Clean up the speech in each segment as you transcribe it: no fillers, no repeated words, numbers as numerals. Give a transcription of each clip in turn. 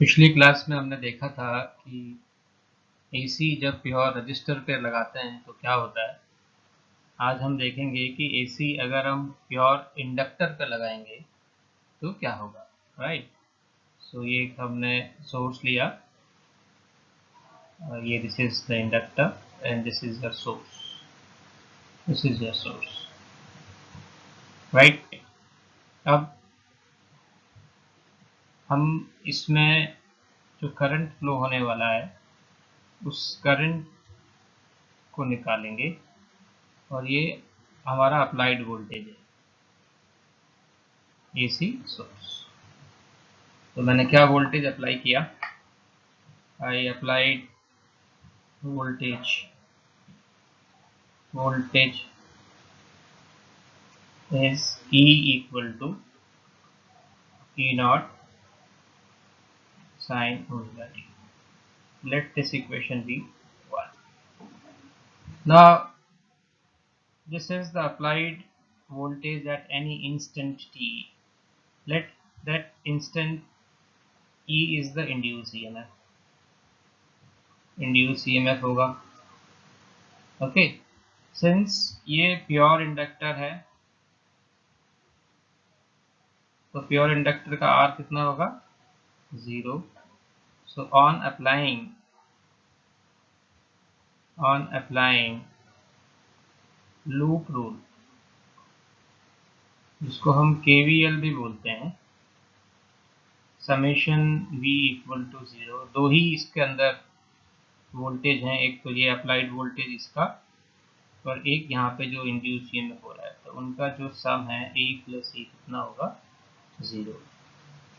पिछली क्लास में हमने देखा था कि एसी जब प्योर रजिस्टर पे लगाते हैं तो क्या होता है। आज हम देखेंगे कि एसी अगर हम प्योर इंडक्टर पे लगाएंगे तो क्या होगा। राइट। सो ये हमने सोर्स लिया, ये this is the inductor and this is the source, this is the source. Right. अब हम इसमें जो करंट फ्लो होने वाला है उस करंट को निकालेंगे और ये हमारा अप्लाइड वोल्टेज है, एसी सोर्स। तो मैंने क्या वोल्टेज अप्लाई किया, I applied voltage is E equal to E naught sin omega t. Let this equation be 1. Now this is the applied voltage at any instant t. Let that instant E is the induced EMF. Induced EMF होगा। Okay, since ये pure inductor है तो pure inductor का R कितना होगा, 0. So on applying loop rule, जिसको हम KVL भी बोलते हैं, समेशन V इक्वल टू 0, दो ही इसके अंदर वोल्टेज हैं, एक तो ये अप्लाइड वोल्टेज इसका और एक यहाँ पे जो इंड्यूस ईएमएफ हो रहा है, तो उनका जो सम है E प्लस E कितना होगा, 0।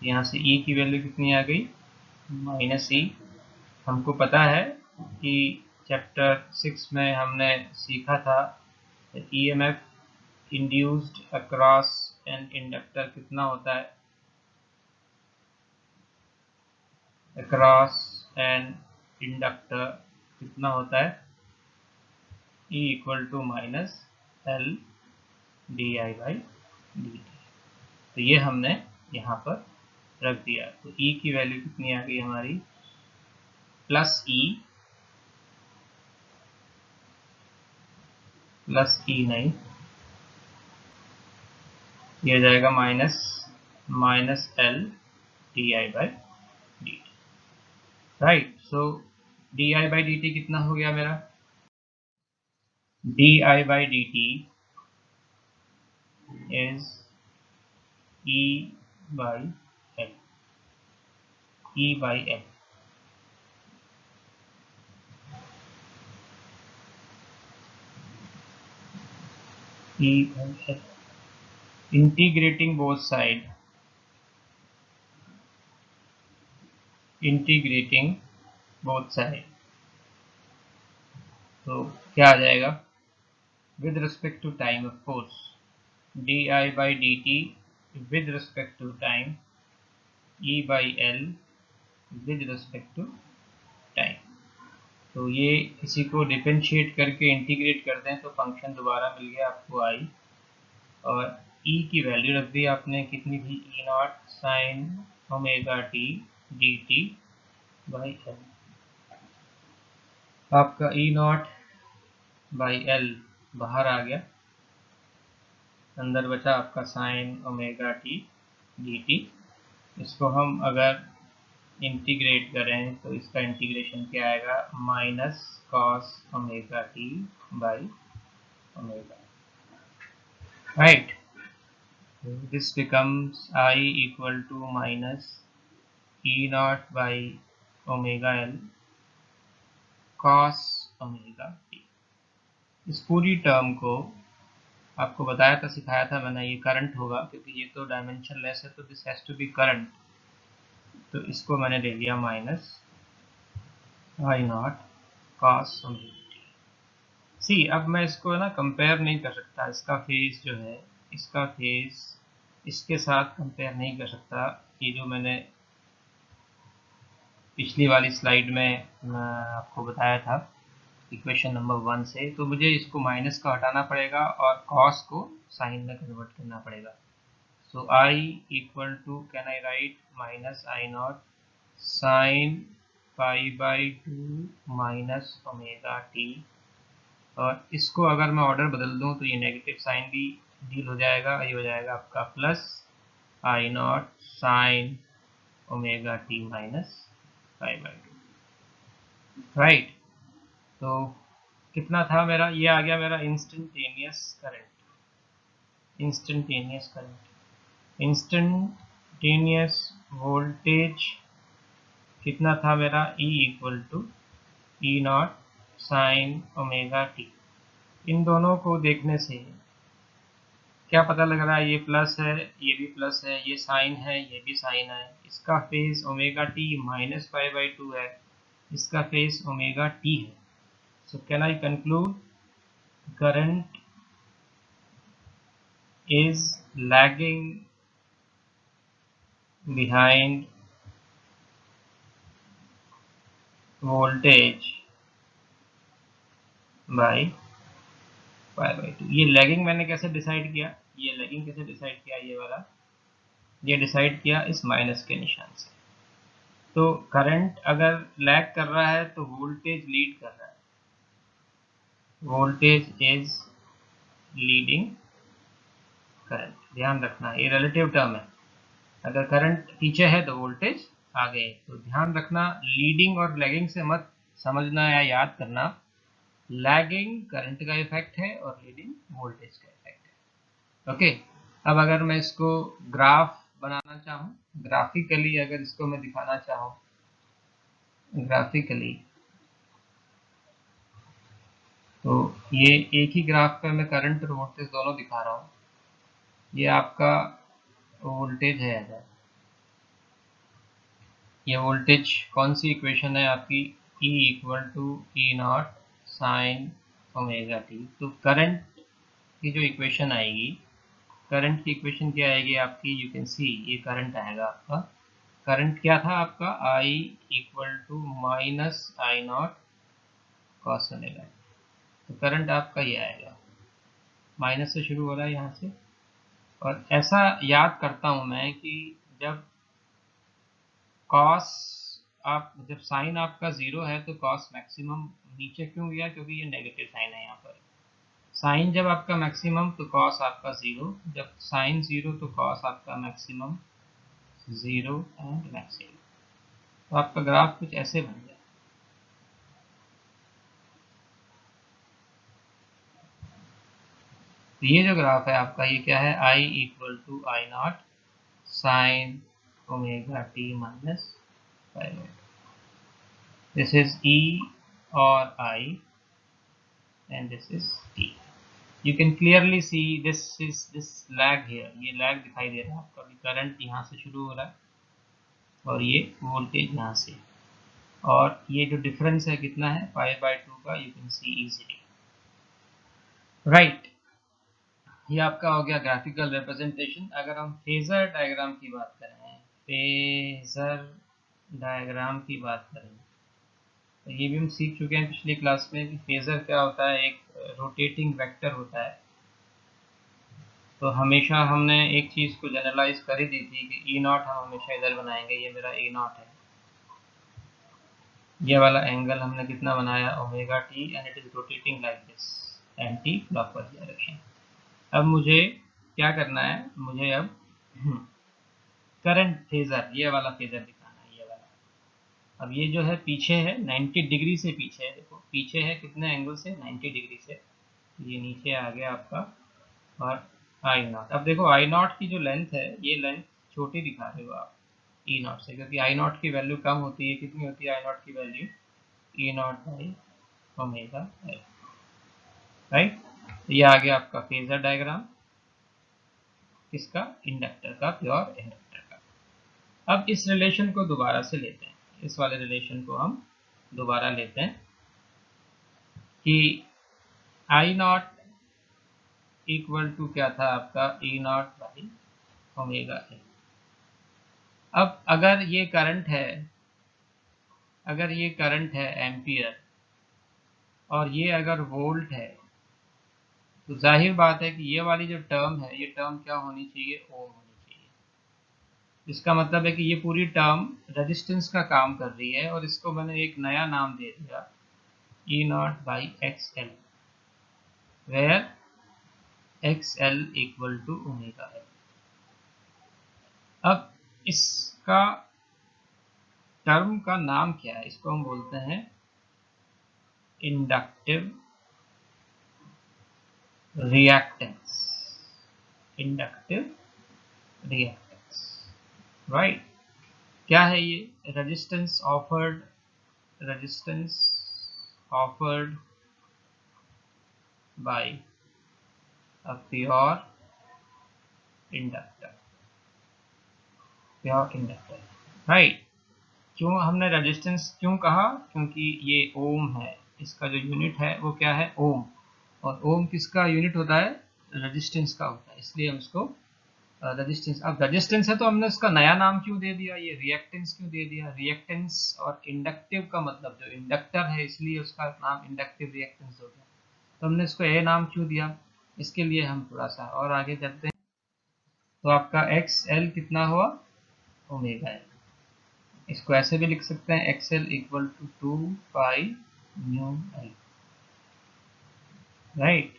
यहाँ से E की वैल्यू कितनी आ गई, -E। हमको पता है कि चैप्टर 6 में हमने सीखा था EMF induced across an inductor कितना होता है, अक्रॉस एन इंडक्टर कितना होता है, E equal to minus L D I by D T. तो ये हमने यहाँ पर रख दिया। तो E की वैल्यू कितनी आ गई हमारी, प्लस ई नहीं, ये जाएगा minus L D I by D T. Right. So D I by D T कितना हो गया मेरा, D I by D T is E by L, E by L। E by L, integrating both side, तो क्या आ जाएगा, with respect to time of course, di by dt with respect to time, E by L with respect to time। तो ये इसी को differentiate करके integrate कर दें तो फंक्शन दोबारा मिल गया आपको आई, और E की वैल्यू रख दी आपने कितनी थी, E not sign omega T D T by L. आपका E नॉट बाई एल बाहर आ गया, अंदर बचा आपका sign omega T D T. इसको हम अगर इंटीग्रेट करें तो इसका इंटीग्रेशन क्या आएगा, minus cos omega T by omega. Right. This becomes I equal to minus E naught by omega L cos omega T. इस पूरी टर्म को आपको बताया था, सिखाया था मैंने, ये करंट होगा क्योंकि ये तो डायमेंशन लेस है, तो this has to be current. तो इसको मैंने ले लिया minus I naught cos omega t. See अब मैं इसको ना कंपेयर नहीं कर सकता, इसका फेस जो है, इसका फेस इसके साथ कंपेयर नहीं कर सकता। ये जो मैंने पिछली वाली स्लाइड में आपको बताया था इक्वेशन नंबर 1 से, तो मुझे इसको माइनस को हटाना पड़ेगा और कॉस को साइन में कन्वर्ट करना पड़ेगा। So I equal to, can I write minus I naught sine π/2 minus omega t, और इसको अगर मैं ऑर्डर बदल दूं तो ये नेगेटिव साइन भी डील हो जाएगा, ये हो जाएगा आपका plus I0 sine omega t minus π/2, right. तो कितना था मेरा, ये आ गया मेरा इंस्टेंटेनियस करंट। इंस्टेंटेनियस वोल्टेज कितना था मेरा, E equal to E0 sine omega t. इन दोनों को देखने से क्या पता लग रहा है, ये प्लस है, ये भी प्लस है, ये साइन है, ये भी साइन है, इसका फेज ओमेगा टी माइनस π/2 है, इसका फेज ओमेगा टी है। So can I conclude current is lagging behind voltage by π/2। ये लैगिंग मैंने कैसे डिसाइड किया, ये वाला ये डिसाइड किया इस माइनस के निशान से। तो करंट अगर लैग कर रहा है तो वोल्टेज लीड कर रहा है, वोल्टेज इज लीडिंग करंट। ध्यान रखना ये रिलेटिव टर्म है, अगर करंट पीछे है तो वोल्टेज आगे है। तो ध्यान रखना, लीडिंग और लैगिंग से मत समझना या याद करना, लैगिंग करंट का इफेक्ट है और लीडिंग वोल्टेज का इफेक्ट है। ओके, अब अगर मैं इसको ग्राफ बनाना चाहूँ, ग्राफिकली अगर इसको मैं दिखाना चाहूँ, ग्राफिकली, तो ये एक ही ग्राफ पे मैं करंट और वोल्टेज दोनों दिखा रहा हूँ। ये आपका वोल्टेज है, अगर ये वोल्टेज कौन सी इक्वेशन है आपकी, E equal to E0 sine omega T. तो करंट की जो इक्वेशन आएगी, करंट की इक्वेशन क्या आएगी आपकी, यू कैन सी, ये करंट आएगा आपका, करंट क्या था आपका, I equal to minus I0 cos omega. तो करंट आपका ये आएगा, माइनस से शुरू हो रहा है यहाँ से। और ऐसा याद करता हूँ मैं कि जब कॉस जब साइन आपका 0 है तो कॉस मैक्सिमम नीचे क्यों गया, क्योंकि ये नेगेटिव साइन है यहाँ पर। साइन जब आपका मैक्सिमम तो कॉस आपका 0, जब साइन 0 तो कॉस आपका मैक्सिमम 0 एंड मैक्सिमम। तो आपका ग्राफ कुछ ऐसे बन जाए। तो ये जो ग्राफ है आपका, ये क्या है, I equal to I0 sine omega t minus π/2। This is E or I and this is T. You can clearly see this lag here, ये lag दिखाई दे रहा है आपका, करंट यहाँ से शुरू हो रहा है और ये वोल्टेज यहाँ से, और ये जो डिफरेंस है कितना है, π/2 का, you can see easily, right. ये आपका हो गया ग्राफिकल रिप्रेजेंटेशन। अगर हम फेजर डायग्राम की बात करें, फेजर डायग्राम की बात करें, तो ये भी हम सीख चुके हैं पिछली क्लास में कि फेजर क्या होता है, एक रोटेटिंग वेक्टर होता है। तो हमेशा हमने एक चीज़ को जनरलाइज कर ही दी थी कि E0 हम हमेशा इधर बनाएंगे, ये मेरा E0 है, ये वाला एंगल हमने कितना बनाया, omega T, and it is rotating like this, anti clockwise direction. अब मुझे क्या करना है, मुझे अब करंट फेजर, ये वाला फेजर दिखाना है, ये वाला। अब ये जो है पीछे है, 90 डिग्री से पीछे है, देखो पीछे है कितने एंगल से, 90 डिग्री से। ये नीचे आ गया आपका, और I0। अब देखो I0 की जो लेंथ है, ये लेंथ छोटी दिखा रहे हो आप E0 से, क्योंकि I0 की वैल्यू कम होती है। कितनी होती है I0 की value, E0 by omega L, right. ये आ गया आपका फेजर डायग्राम, किसका, इंडक्टर का, प्योर इंडक्टर का। अब इस रिलेशन को दोबारा से लेते हैं, इस वाले रिलेशन को हम दोबारा लेते हैं कि I0 इक्वल टू क्या था आपका, E0 बाई ओमेगा एल। अब अगर ये करंट है, अगर ये करंट है एम्पियर, और ये अगर वोल्ट है, तो जाहिर बात है कि ये वाली जो टर्म है, ये टर्म क्या होनी चाहिए, ओम होनी चाहिए। इसका मतलब है कि ये पूरी टर्म रेजिस्टेंस का काम कर रही है, और इसको मैंने एक नया नाम दे दिया E0/XL, where XL equal to omega L। अब इसका टर्म का नाम क्या है? इसको हम बोलते हैं inductive reactance. Inductive reactance, right. क्या है ये? Resistance offered by a pure inductor, right. क्यों हमने रेजिस्टेंस क्यों कहा? क्योंकि ये ओम है, इसका जो यूनिट है वो क्या है? ओम। और ओम किसका यूनिट होता है? रेजिस्टेंस का होता है, इसलिए हम इसको रेजिस्टेंस। अब रेजिस्टेंस है तो हमने इसका नया नाम क्यों दे दिया? ये रिएक्टेंस क्यों दे दिया? रिएक्टेंस और इंडक्टिव का मतलब जो इंडक्टर है, इसलिए उसका नाम इंडक्टिव रिएक्टेंस हो गया। तो हमने इसको ये नाम क्यों दिया? इसके लिए हम थोड़ा सा और आगे चलते हैं। तो आपका XL कितना हुआ? Omega L। इसको ऐसे भी लिख सकते हैं XL equal to 2πμL, right.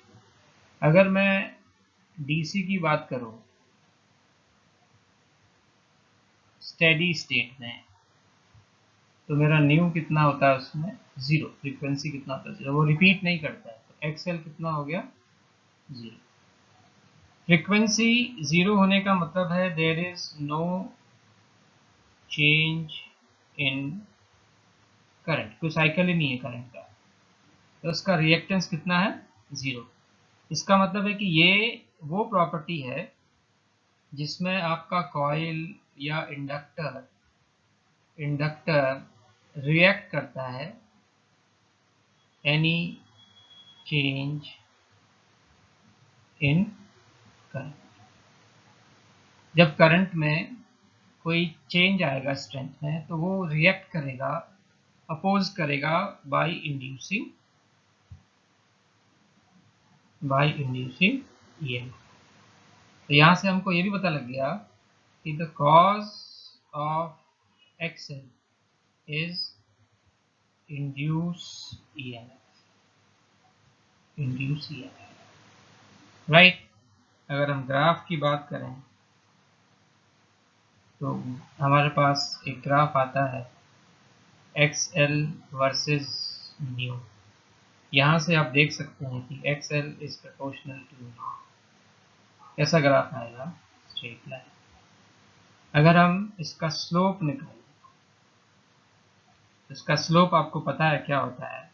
अगर मैं DC की बात करूं स्टेडी स्टेट में, तो मेरा न्यू कितना होता है उसमें? 0। फ्रीक्वेंसी कितना होता है? 0। वो रिपीट नहीं करता है, तो XL कितना हो गया? 0। फ्रीक्वेंसी 0 होने का मतलब है there is no change in current, कोई साइकिल ही नहीं है करंट का। तो उसका रिएक्टेंस कितना है? 0। इसका मतलब है कि ये वो प्रॉपर्टी है जिसमें आपका कॉइल या इंडक्टर रिएक्ट करता है एनी चेंज इन करंट। जब करंट में कोई चेंज आएगा स्ट्रेंथ में, तो वो रिएक्ट करेगा, अपोज करेगा बाय इंड्यूसिंग EMF। तो यहाँ से हमको ये भी पता लग गया कि the cause of XL is induce EMF, right. अगर हम ग्राफ की बात करें तो हमारे पास एक ग्राफ आता है XL वर्सेस न्यू। यहाँ से आप देख सकते हैं कि XL is proportional to nu. कैसा ग्राफ आएगा? Straight line. अगर हम इसका स्लोप निकालें, इसका स्लोप आपको पता है क्या होता है?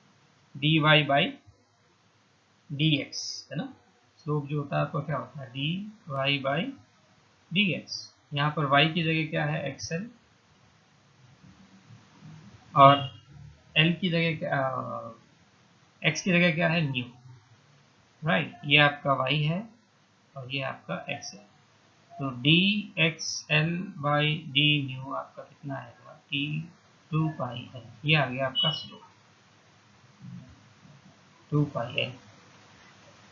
dy/dx, है ना। स्लोप जो होता है आपको क्या होता है? dy/dx। यहाँ पर y की जगह क्या है? XL, और L की जगह क्या, x की जगह क्या है? New, right. ये आपका y है और ये आपका x है। तो dxl/d न्यू आपका कितना आएगा? T2πL। ये आ गया आपका स्लोप 2πL।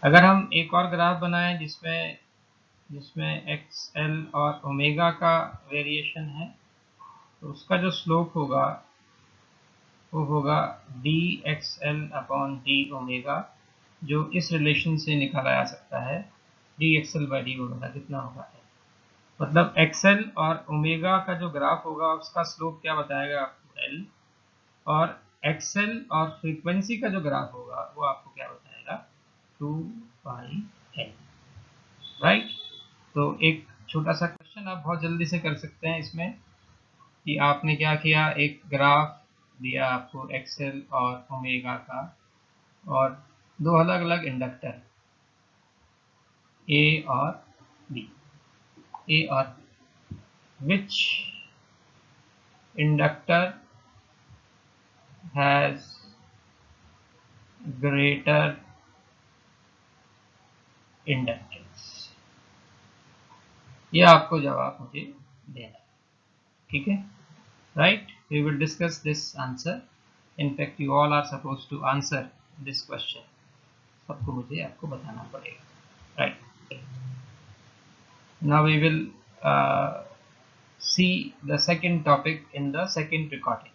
अगर हम एक और ग्राफ बनाएं जिसमें XL और ओमेगा का वेरिएशन है, तो उसका जो स्लोप होगा वो होगा dxl/d ओमेगा, जो इस रिलेशन से निकाला जा सकता है। dxl/d ओमेगा कितना होगा? मतलब XL और ओमेगा का जो ग्राफ होगा उसका स्लोप क्या बताएगा आपको? L। और XL और फ्रीक्वेंसी का जो ग्राफ होगा वो आपको क्या बताएगा? 2πL, right. तो एक छोटा सा क्वेश्चन आप बहुत जल्दी से कर सकते हैं इसमें, कि आपने क्या किया, एक ग्राफ दिया आपको XL और ओमेगा का, और दो अलग अलग इंडक्टर A और B। Which inductor has greater inductance? ये आपको जवाब मुझे देना है, ठीक है, right. We will discuss this answer. In fact, you all are supposed to answer this question. सबको मुझे आपको बताना पड़ेगा, right? Now we will see the second topic in the second recording.